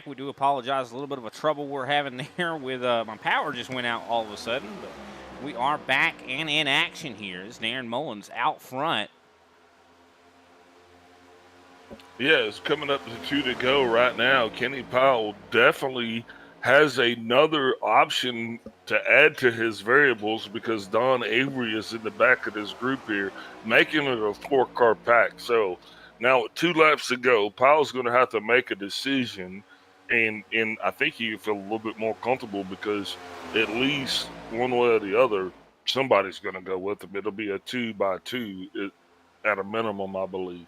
We do apologize, a little bit of a trouble we're having there with my power just went out all of a sudden, but we are back and in action here. It's Darren Mullins out front. Yeah, it's coming up to 2 to go right now. Kenny Powell definitely has another option to add to his variables because Don Avery is in the back of this group here, making it a 4-car pack. So now with 2 laps to go, Powell's going to have to make a decision, and I think he feel a little bit more comfortable because at least one way or the other, somebody's going to go with him. It'll be a 2x2 at a minimum, I believe.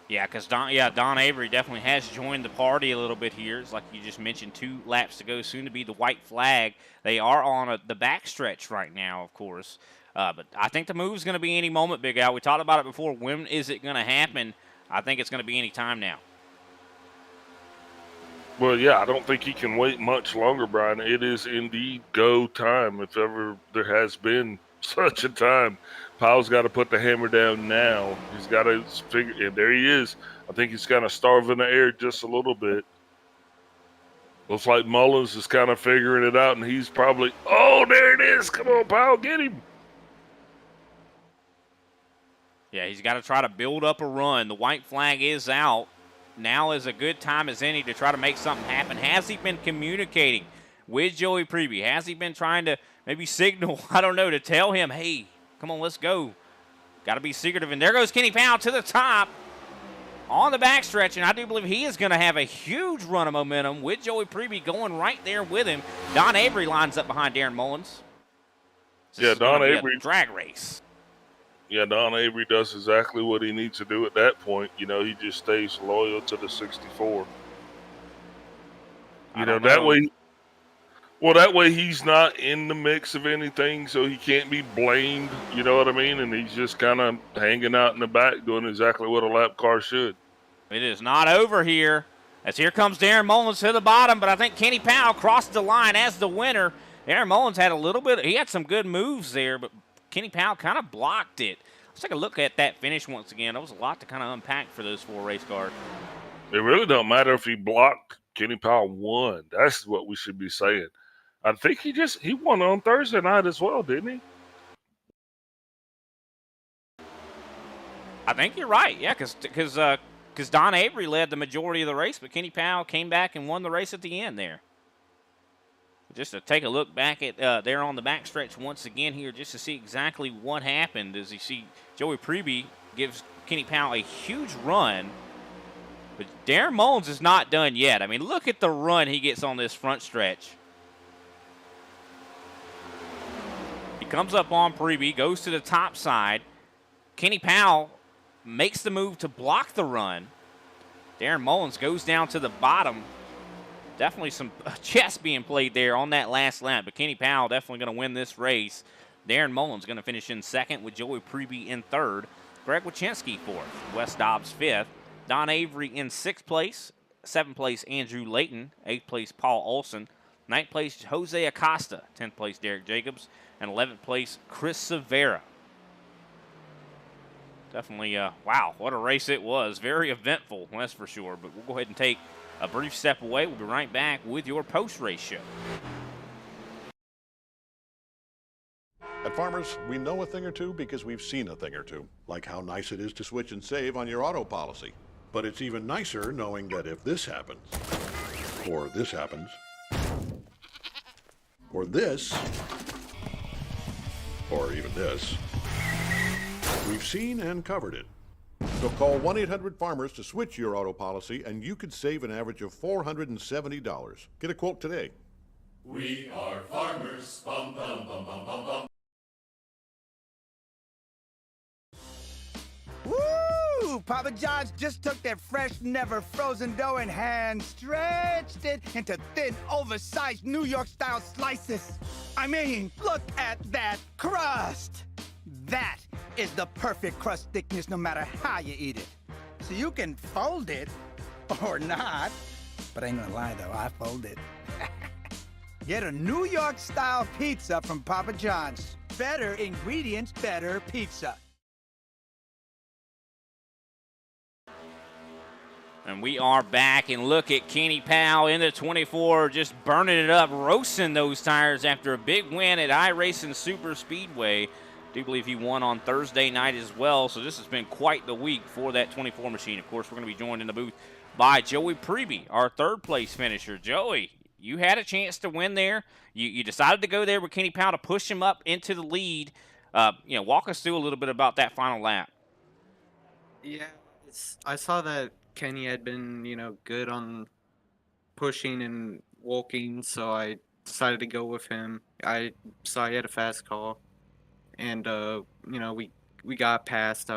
Yeah, because Don Avery definitely has joined the party a little bit here. It's like you just mentioned, 2 laps to go, soon to be the white flag. They are on the backstretch right now, of course. But I think the move's going to be any moment, Big Al. We talked about it before. When is it going to happen? I think it's going to be any time now. Well, yeah, I don't think he can wait much longer, Brian. It is indeed go time, if ever there has been such a time. Powell's got to put the hammer down now. He's got to figure, and there he is. I think he's kind of starving the air just a little bit. Looks like Mullins is kind of figuring it out, and he's probably, oh, there it is. Come on, Powell, get him. Yeah, he's got to try to build up a run. The white flag is out. Now is a good time as any to try to make something happen. Has he been communicating with Joey Preby? Has he been trying to maybe signal, I don't know, to tell him, hey, come on, let's go. Got to be secretive. And there goes Kenny Powell to the top on the backstretch. And I do believe he is going to have a huge run of momentum with Joey Preby going right there with him. Don Avery lines up behind Darren Mullins. Yeah, Don Avery. Drag race. Yeah, Don Avery does exactly what he needs to do at that point. You know, he just stays loyal to the 64. You know, that way. Well, that way he's not in the mix of anything, so he can't be blamed, you know what I mean? And he's just kind of hanging out in the back doing exactly what a lap car should. It is not over here, as here comes Darren Mullins to the bottom, but I think Kenny Powell crossed the line as the winner. Darren Mullins had a little bit, he had some good moves there, but Kenny Powell kind of blocked it. Let's take a look at that finish once again. That was a lot to kind of unpack for those 4 race cars. It really don't matter if he blocked. Kenny Powell won. That's what we should be saying. I think he won on Thursday night as well, didn't he? I think you're right, yeah, because Don Avery led the majority of the race, but Kenny Powell came back and won the race at the end there. Just to take a look back at there on the backstretch once again here, just to see exactly what happened, as you see Joey Preby gives Kenny Powell a huge run, but Darren Mullins is not done yet. I mean, look at the run he gets on this front stretch. He comes up on Preby, goes to the top side. Kenny Powell makes the move to block the run. Darren Mullins goes down to the bottom. Definitely some chess being played there on that last lap, but Kenny Powell definitely going to win this race. Darren Mullins going to finish in second with Joey Preby in third. Greg Wachinski fourth. Wes Dobbs fifth. Don Avery in sixth place. Seventh place, Andrew Layton. Eighth place, Paul Olson. Ninth place, Jose Acosta. 10th place, Derek Jacobs. And 11th place, Chris Severa. Definitely, wow, what a race it was. Very eventful, that's for sure. But we'll go ahead and take a brief step away. We'll be right back with your post-race show. At Farmers, we know a thing or two because we've seen a thing or two, like how nice it is to switch and save on your auto policy. But it's even nicer knowing that if this happens, or this happens, or this, or even this, we've seen and covered it. So call 1-800-FARMERS to switch your auto policy, and you could save an average of $470. Get a quote today. We are farmers. Bum, bum, bum, bum, bum, bum. Woo! Papa John's just took their fresh, never frozen dough and hand stretched it into thin, oversized New York-style slices. I mean, look at that crust! That is the perfect crust thickness no matter how you eat it. So you can fold it or not. But I ain't gonna lie though, I fold it. Get a New York-style pizza from Papa John's. Better ingredients, better pizza. And we are back, and look at Kenny Powell in the 24, just burning it up, roasting those tires after a big win at iRacing Superspeedway. I do believe he won on Thursday night as well, so this has been quite the week for that 24 machine. Of course, we're going to be joined in the booth by Joey Preby, our third-place finisher. Joey, you had a chance to win there. You decided to go there with Kenny Powell to push him up into the lead. Walk us through a little bit about that final lap. Yeah, I saw that Kenny had been, good on pushing and walking, so I decided to go with him. I saw he had a fast call, and we got past.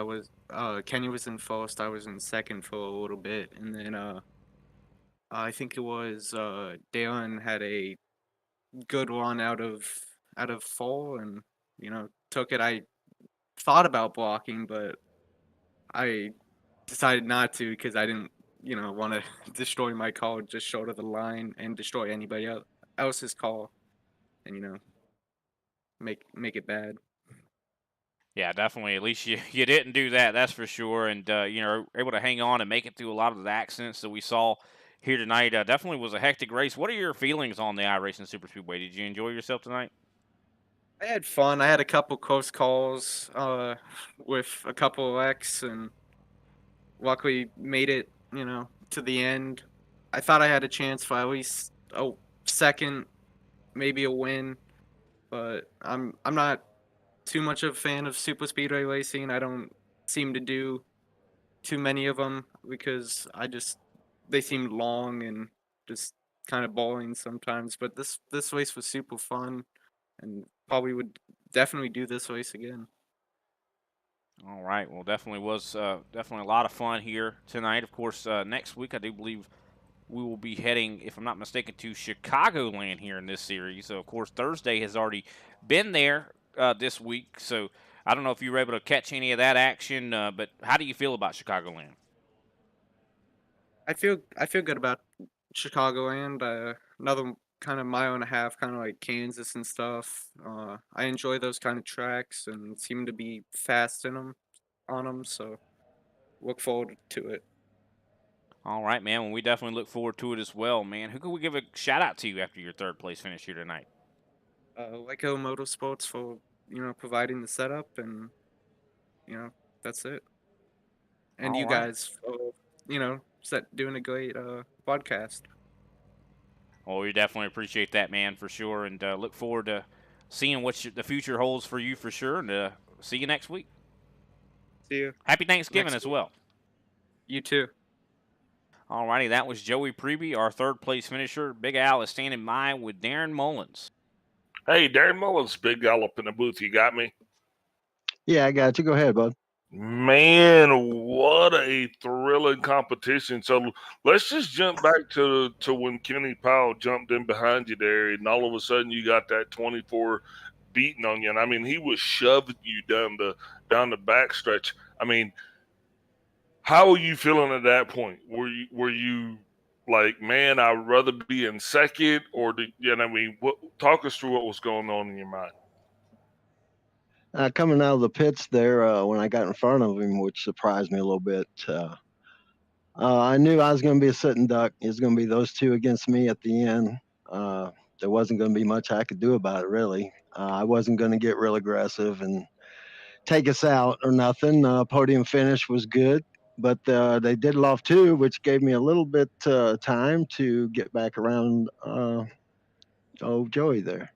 Kenny was in first, I was in second for a little bit, and then I think it was Dalen had a good run out of four, and took it. I thought about blocking, but I decided not to because I didn't, want to destroy my call just short of the line and destroy anybody else's call, and make it bad. Yeah, definitely. At least you didn't do that, that's for sure. And, able to hang on and make it through a lot of the accidents that we saw here tonight. Definitely was a hectic race. What are your feelings on the iRacing Superspeedway? Did you enjoy yourself tonight? I had fun. I had a couple close calls with a couple of wrecks, and luckily made it, to the end. I thought I had a chance for at least a second, maybe a win, but I'm not too much of a fan of super speedway racing. I don't seem to do too many of them because they seem long and just kind of boring sometimes. But this race was super fun, and probably would definitely do this race again. All right. Well, definitely was definitely a lot of fun here tonight. Of course, next week I do believe we will be heading, if I'm not mistaken, to Chicagoland here in this series. So, of course, Thursday has already been there this week. So, I don't know if you were able to catch any of that action, but how do you feel about Chicagoland? I feel good about Chicagoland. Another kind of mile and a half, kind of like Kansas and stuff. I enjoy those kind of tracks and seem to be fast on them. So look forward to it. All right, man. Well, we definitely look forward to it as well, man. Who can we give a shout out to after your third place finish here tonight? Lego Motorsports for providing the setup, and that's it. And All you right. guys for doing a great podcast. Well, we definitely appreciate that, man, for sure, and look forward to seeing what the future holds for you for sure, and see you next week. See you. Happy Thanksgiving next as well. You too. All righty, that was Joey Preby, our third place finisher. Big Al is standing by with Darren Mullins. Hey, Darren Mullins, Big Al up in the booth. You got me? Yeah, I got you. Go ahead, bud. Man, what a thrilling competition. So let's just jump back to when Kenny Powell jumped in behind you there, and all of a sudden you got that 24 beating on you. And I mean, he was shoving you down the backstretch. I mean, how are you feeling at that point? Were you like, man, I'd rather be in second, or talk us through what was going on in your mind? Coming out of the pits there, when I got in front of him, which surprised me a little bit, I knew I was going to be a sitting duck. It was going to be those two against me at the end. There wasn't going to be much I could do about it, really. I wasn't going to get real aggressive and take us out or nothing. Podium finish was good, but they did it off two, which gave me a little bit time to get back around Joey there.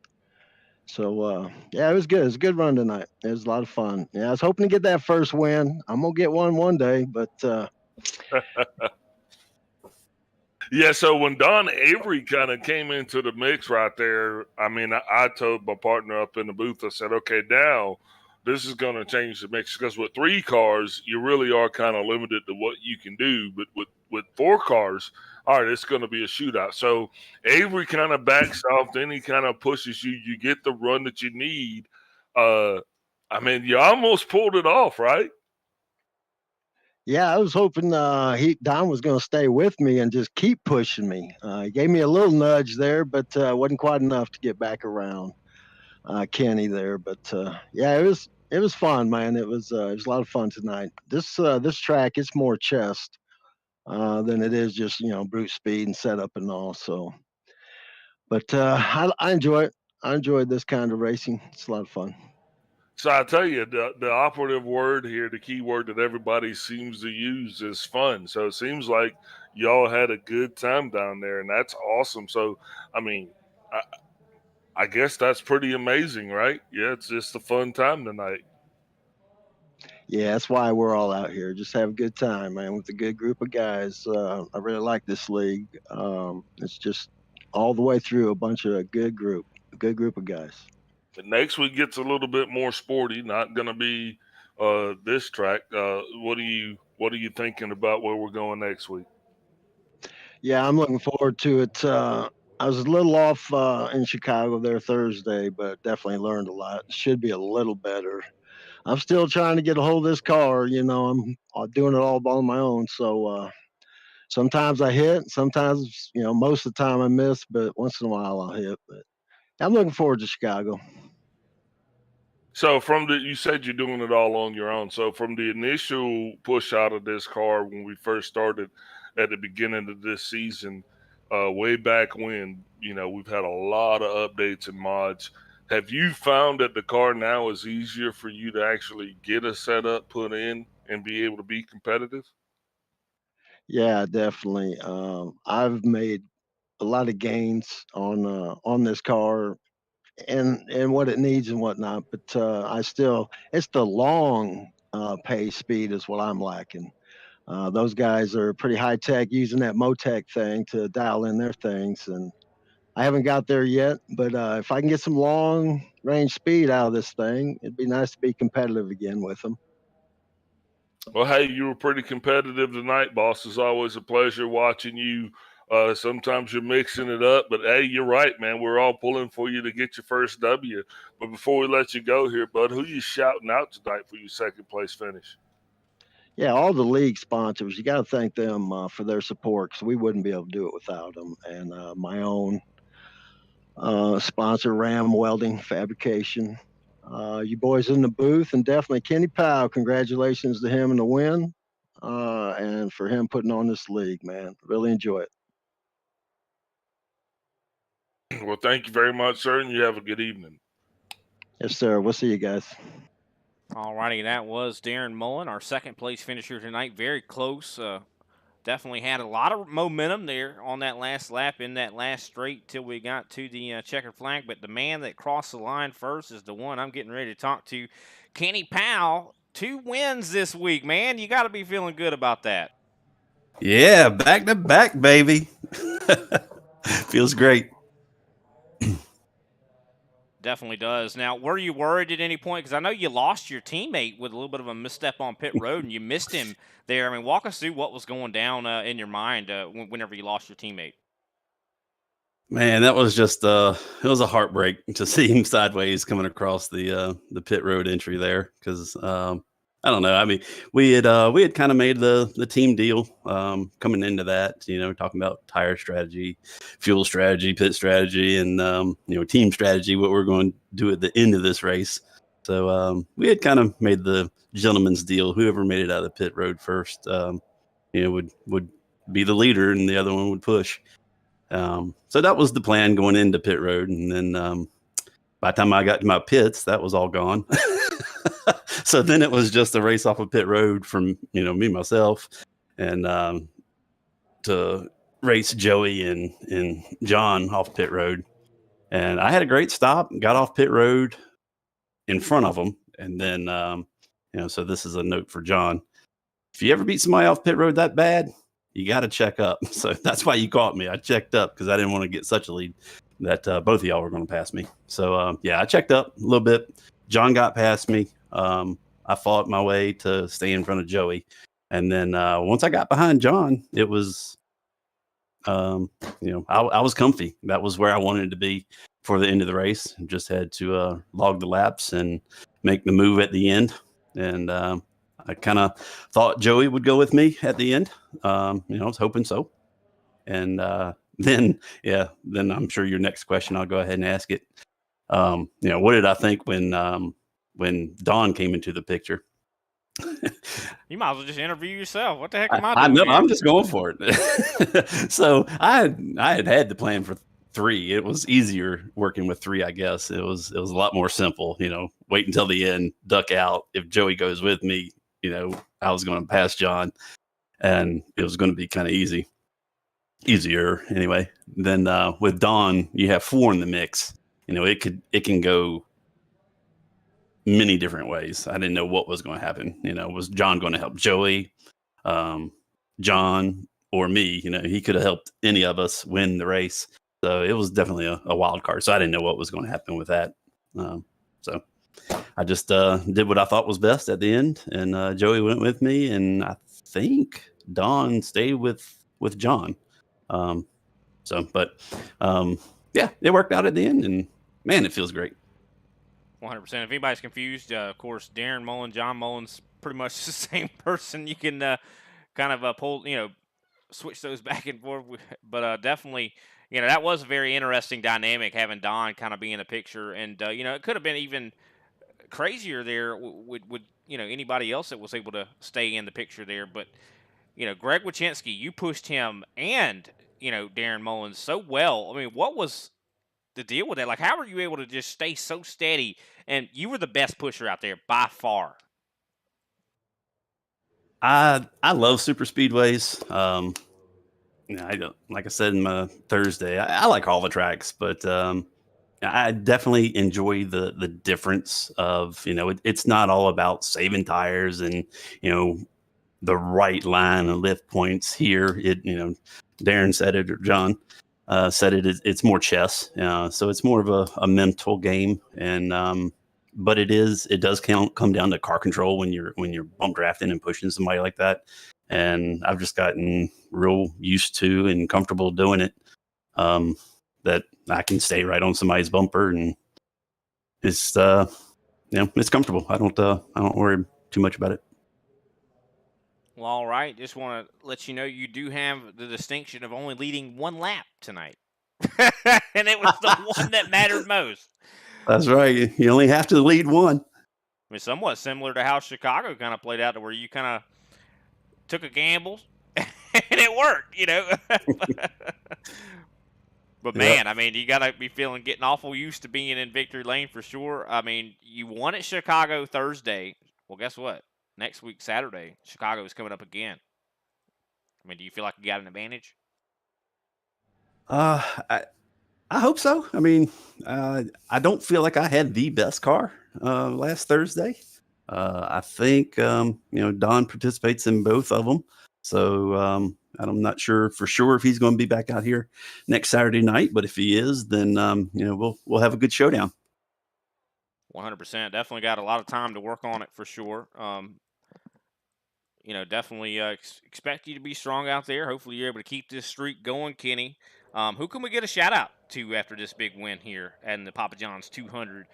So, yeah, it was good. It was a good run tonight. It was a lot of fun. Yeah, I was hoping to get that first win. I'm going to get one day, but Yeah, so when Don Avery kind of came into the mix right there, I mean, I told my partner up in the booth, I said, okay, now this is going to change the mix, because with 3 cars, you really are kind of limited to what you can do. But with 4 cars, all right, it's going to be a shootout. So Avery kind of backs off, then he kind of pushes you. You get the run that you need. I mean, you almost pulled it off, right? yeah, I was hoping Don was going to stay with me and just keep pushing me. He gave me a little nudge there, but wasn't quite enough to get back around Kenny there. But yeah, it was fun, man. It was a lot of fun tonight. This track, it's more chest. than it is just brute speed and setup and all. So, but I enjoy it. I enjoyed this kind of racing. It's a lot of fun. So I tell you, the operative word here, the key word that everybody seems to use is fun. So it seems like y'all had a good time down there, and that's awesome. So, I mean, I, I guess that's pretty amazing, right? Yeah, it's just a fun time tonight. Yeah, that's why we're all out here. Just have a good time, man, with a good group of guys. I really like this league. It's just all the way through a bunch of a good group of guys. And next week gets a little bit more sporty. Not going to be this track. What are you thinking about where we're going next week? Yeah, I'm looking forward to it. I was a little off in Chicago there Thursday, but definitely learned a lot. Should be a little better. I'm still trying to get a hold of this car. I'm doing it all on my own. So sometimes I hit, sometimes most of the time I miss, but once in a while I'll hit. But I'm looking forward to Chicago. So you said you're doing it all on your own. So from the initial push out of this car when we first started at the beginning of this season, way back when, we've had a lot of updates and mods. Have you found that the car now is easier for you to actually get a setup put in and be able to be competitive? Yeah, definitely. I've made a lot of gains on this car and what it needs and whatnot. But it's the long pace speed is what I'm lacking. Those guys are pretty high tech using that Motec thing to dial in their things, and I haven't got there yet. But if I can get some long range speed out of this thing, it'd be nice to be competitive again with them. Well, hey, you were pretty competitive tonight, boss. It's always a pleasure watching you. Sometimes you're mixing it up, but hey, you're right, man. We're all pulling for you to get your first W. But before we let you go here, bud, who you shouting out tonight for your second place finish? Yeah, all the league sponsors, you got to thank them for their support because we wouldn't be able to do it without them. And my own sponsor, Ram Welding Fabrication. You boys in the booth, and definitely Kenny Powell. Congratulations to him in the win, and for him putting on this league, man. Really enjoy it. Well, thank you very much, sir, and you have a good evening. Yes, sir. We'll see you guys. All righty, that was Darren Mullen, our second place finisher tonight. Very close. Definitely had a lot of momentum there on that last lap in that last straight till we got to the checkered flag. But the man that crossed the line first is the one I'm getting ready to talk to. Kenny Powell, 2 wins this week, man. You got to be feeling good about that. Yeah, back to back, baby. Feels great. Definitely does. Now, were you worried at any point? Because I know you lost your teammate with a little bit of a misstep on pit road, and you missed him there. I mean, walk us through what was going down in your mind whenever you lost your teammate. Man, that was just it was a heartbreak to see him sideways coming across the pit road entry there because I don't know. I mean, we had kind of made the team deal coming into that. Talking about tire strategy, fuel strategy, pit strategy, and team strategy. What we're going to do at the end of this race. So we had kind of made the gentleman's deal. Whoever made it out of the pit road first, would be the leader, and the other one would push. So that was the plan going into pit road, and then by the time I got to my pits, that was all gone. So then it was just a race off of pit road from me myself, and to race Joey and John off pit road. And I had a great stop, got off pit road in front of them, and then so this is a note for John. If you ever beat somebody off pit road that bad, you got to check up. So that's why you caught me. I checked up because I didn't want to get such a lead that both of y'all were going to pass me. So I checked up a little bit. John got past me. I fought my way to stay in front of Joey. And then once I got behind John, it was, I was comfy. That was where I wanted to be for the end of the race. Just had to log the laps and make the move at the end. And I kind of thought Joey would go with me at the end. I was hoping so. And then I'm sure your next question, I'll go ahead and ask it. What did I think when Don came into the picture? You might as well just interview yourself. What the heck am I I doing know. here? I'm just going for it. So I had the plan for 3. It was easier working with 3, I guess. It was a lot more simple. Wait until the end, duck out. If Joey goes with me, I was going to pass John, and it was going to be kind of easier anyway. Then with Don, you have 4 in the mix. It can go many different ways. I didn't know what was going to happen. Was John going to help Joey, John, or me? He could have helped any of us win the race. So it was definitely a wild card. So I didn't know what was going to happen with that. So I just did what I thought was best at the end, and Joey went with me, and I think Don stayed with John. Yeah, it worked out at the end, and man, it feels great. 100%. If anybody's confused, of course, Darren Mullen, John Mullen's pretty much the same person. You can kind of pull, switch those back and forth. But definitely, that was a very interesting dynamic having Don kind of be in the picture. And, it could have been even crazier there with anybody else that was able to stay in the picture there. But, Greg Wyszynski, you pushed him and, Darren Mullins so well. I mean, what was the deal with that? Like, how were you able to just stay so steady? And you were the best pusher out there by far. I love super speedways. I don't, like I said in my Thursday, I like all the tracks, but I definitely enjoy the difference of it's not all about saving tires and the right line and lift points here. Darren said it, or John said it. It's more chess, so it's more of a mental game, and but it does come down to car control when you're bump drafting and pushing somebody like that. And I've just gotten real used to and comfortable doing it, that I can stay right on somebody's bumper, and it's it's comfortable. I don't worry too much about it. Well, all right. Just want to let you know you do have the distinction of only leading 1 lap tonight. And it was the one that mattered most. That's right. You only have to lead 1. I mean, somewhat similar to how Chicago kind of played out, to where you kind of took a gamble and it worked, But man, I mean, you got to be getting awful used to being in victory lane for sure. I mean, you won at Chicago Thursday. Well, guess what? Next week, Saturday, Chicago is coming up again. I mean, do you feel like you got an advantage? I hope so. I mean, I don't feel like I had the best car last Thursday. I think Don participates in both of them, so I'm not sure for sure if he's going to be back out here next Saturday night. But if he is, then we'll have a good showdown. 100%. Definitely got a lot of time to work on it for sure. Definitely expect you to be strong out there. Hopefully you're able to keep this streak going, Kenny. Who can we get a shout out to after this big win here at the Papa John's 200?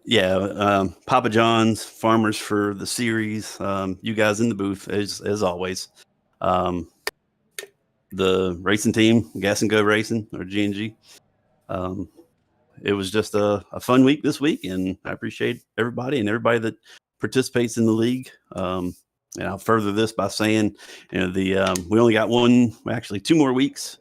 Yeah, Papa John's, Farmers for the series, you guys in the booth as always. The racing team, Gas and Go Racing, or G&G. It was just a fun week this week, and I appreciate everybody that participates in the league. And I'll further this by saying, we only got 2 more weeks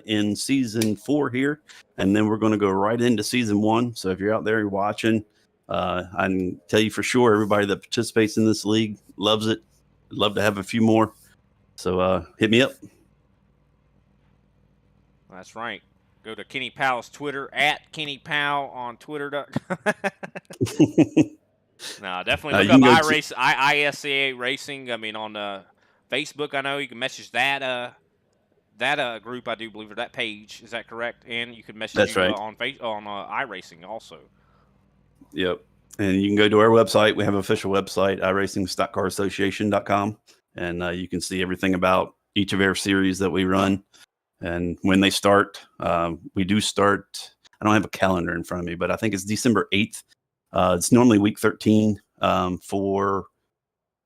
in season 4 here, and then we're going to go right into season 1. So if you're out there, you're watching, I can tell you for sure, everybody that participates in this league loves it. I'd love to have a few more. So hit me up. That's right. Go to Kenny Powell's Twitter, at Kenny Powell on Twitter. No, definitely look up ISCA Racing. I mean, on Facebook, I know you can message that group, I do believe, or that page. Is that correct? And you can message on iRacing also. Yep. And you can go to our website. We have an official website, iRacingStockCarAssociation.com, and you can see everything about each of our series that we run and when they start. We do start. I don't have a calendar in front of me, but I think it's December 8th. It's normally week 13 for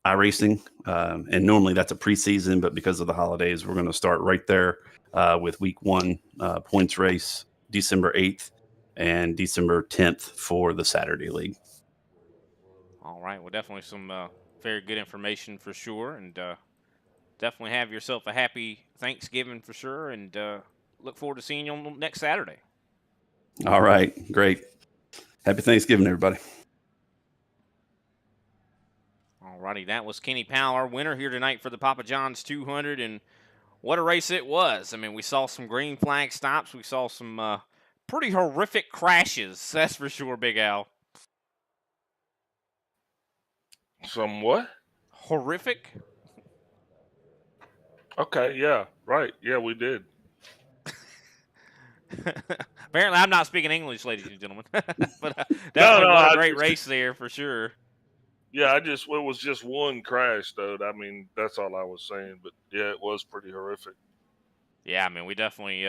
iRacing, and normally that's a preseason, but because of the holidays, we're going to start right there with week 1 points race, December 8th and December 10th for the Saturday League. All right. Well, definitely some very good information for sure. And definitely have yourself a happy Thanksgiving for sure. And look forward to seeing you on next Saturday. All right. Great. Happy Thanksgiving, everybody. All righty. That was Kenny Powell, our winner here tonight for the Papa John's 200. And what a race it was. I mean, we saw some green flag stops. We saw some pretty horrific crashes. That's for sure, Big Al. Some what? Horrific? Okay, yeah, right. Yeah, we did. Apparently, I'm not speaking English, ladies and gentlemen. But definitely what a great race there for sure. Yeah, it was just one crash, though. I mean, that's all I was saying. But yeah, it was pretty horrific. Yeah, I mean, we definitely.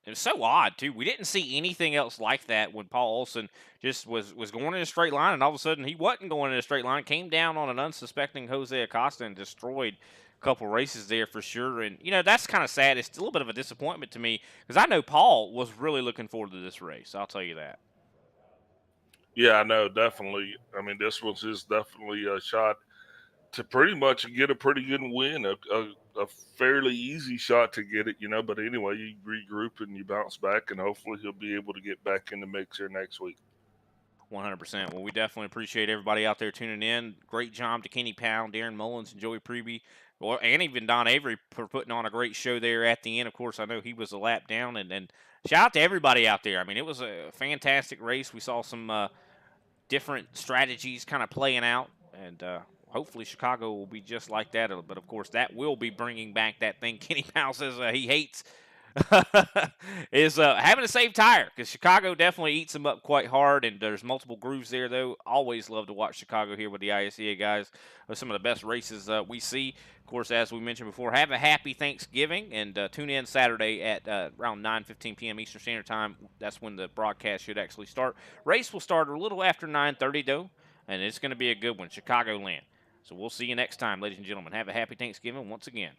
It was so odd too. We didn't see anything else like that when Paul Olson just was going in a straight line, and all of a sudden he wasn't going in a straight line. Came down on an unsuspecting Jose Acosta and destroyed a couple races there for sure. And you know that's kind of sad. It's a little bit of a disappointment to me because I know Paul was really looking forward to this race. I'll tell you that. Yeah, I know, definitely. I mean, this was just definitely a shot to pretty much get a pretty good win, a fairly easy shot to get it, you know. But anyway, you regroup and you bounce back, and hopefully he'll be able to get back in the mix here next week. 100%. Well, we definitely appreciate everybody out there tuning in. Great job to Kenny Powell, Darren Mullins, and Joey Preby, and even Don Avery for putting on a great show there at the end. Of course, I know he was a lap down, and shout out to everybody out there. I mean, it was a fantastic race. We saw some different strategies kind of playing out, and hopefully Chicago will be just like that. But, of course, that will be bringing back that thing Kenny Powell says he hates is having a safe tire, because Chicago definitely eats them up quite hard, and there's multiple grooves there, though. Always love to watch Chicago here with the ISCA guys. Some of the best races we see. Of course, as we mentioned before, have a happy Thanksgiving, and tune in Saturday at around 9:15 p.m. Eastern Standard Time. That's when the broadcast should actually start. Race will start a little after 9:30, though, and it's going to be a good one, Chicagoland. So we'll see you next time, ladies and gentlemen. Have a happy Thanksgiving once again.